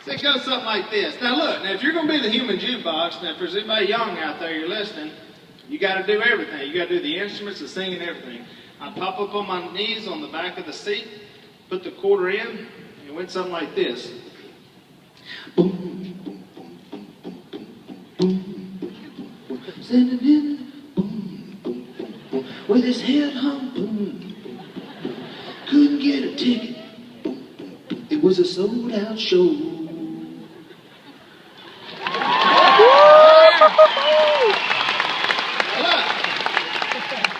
So it goes something like this. Now look, now if you're going to be the human jukebox, now if there's anybody young out there you're listening, you got to do everything. You got to do the instruments, the singing, everything. I pop up on my knees on the back of the seat, put the quarter in, and it went something like this. Boom, boom, boom, boom, boom, boom, boom. Sending in, boom, boom, boom, boom. With his head hung, boom, boom, boom. Couldn't get a ticket. Boom, boom, boom. It was a sold-out show.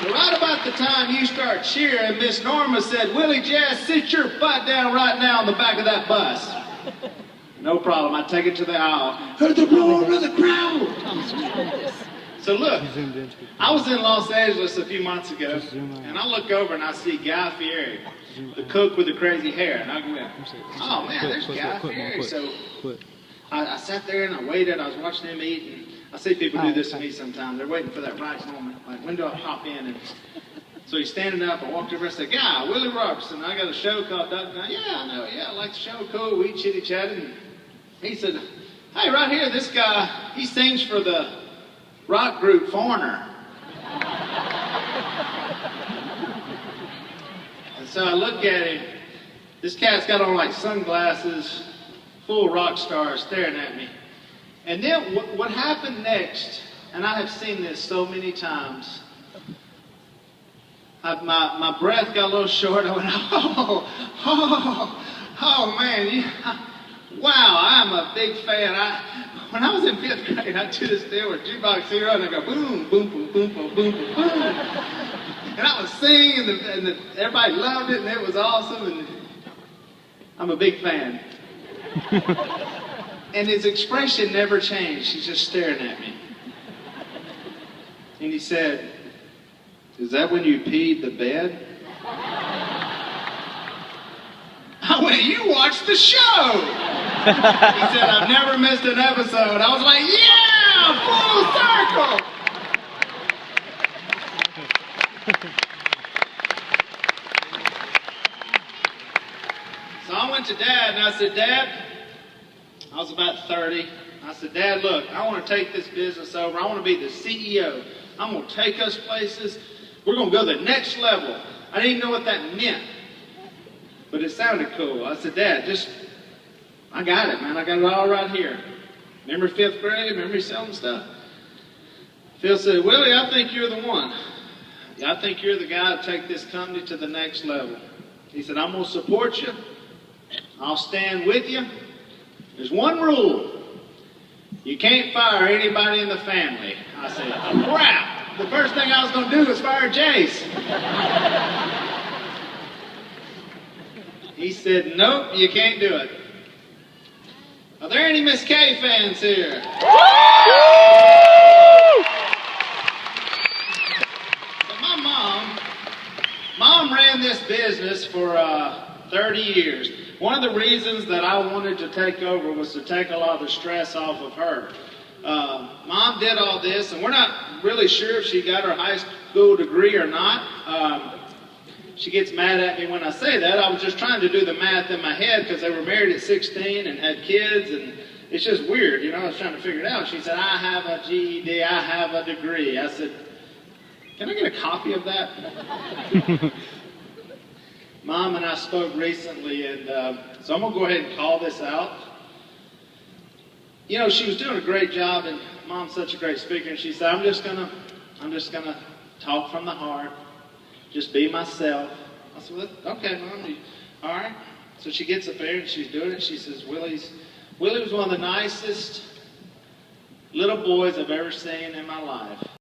Right about the time you start cheering, Miss Norma said, Willie Jazz, sit your butt down right now on the back of that bus. No problem. I take it to the aisle. Heard the roar of the crowd. So look, I was in Los Angeles a few months ago, and I look over and I see Guy Fieri, the cook with the crazy hair. And I go, oh man, there's Guy Fieri. So I sat there and I waited. I was watching him eat. And I see people do this to me sometimes. They're waiting for that right moment. Like, when do I hop in? And so he's standing up. I walked over and said, Guy, Willie Robertson. I got a show called Duck Night. Yeah, I know. Yeah, I like the show. Cool. We chitty-chatted. And he said, hey, right here, this guy, he sings for the rock group Foreigner. And so I look at him. This cat's got on like sunglasses, full rock stars staring at me. And then what happened next, and I have seen this so many times, my breath got a little short. I went, oh man, wow, I'm a big fan. When I was in 5th grade, I'd do this deal with Jukebox Hero, and I'd go boom, boom, boom, boom, boom, boom, boom, boom. And I would sing, and everybody loved it, and it was awesome, and I'm a big fan. And his expression never changed. He's just staring at me. And he said, is that when you peed the bed? I went, you watched the show! He said, I've never missed an episode. I was like, yeah, full circle! So I went to Dad and I said, Dad, I was about 30. I said, Dad, look, I want to take this business over. I want to be the CEO. I'm going to take us places. We're going to go to the next level. I didn't even know what that meant, but it sounded cool. I said, Dad, I got it, man. I got it all right here. Remember 5th grade? Remember me selling stuff? Phil said, Willie, I think you're the one. I think you're the guy to take this company to the next level. He said, I'm going to support you. I'll stand with you. There's one rule. You can't fire anybody in the family. I said, crap. The first thing I was going to do was fire Jace. He said, nope, you can't do it. Are there any Miss K fans here? So my mom ran this business for 30 years. One of the reasons that I wanted to take over was to take a lot of the stress off of her. Mom did all this, and we're not really sure if she got her high school degree or not. She gets mad at me when I say that. I was just trying to do the math in my head because they were married at 16 and had kids, and it's just weird, you know. I was trying to figure it out. She said, I have a GED, I have a degree. I said, can I get a copy of that? Mom and I spoke recently, and so I'm going to go ahead and call this out. You know, she was doing a great job, and Mom's such a great speaker, and she said, I'm just gonna talk from the heart, just be myself. I said, well, okay, Mom, all right. So she gets up there, and she's doing it. She says, Willie was one of the nicest little boys I've ever seen in my life.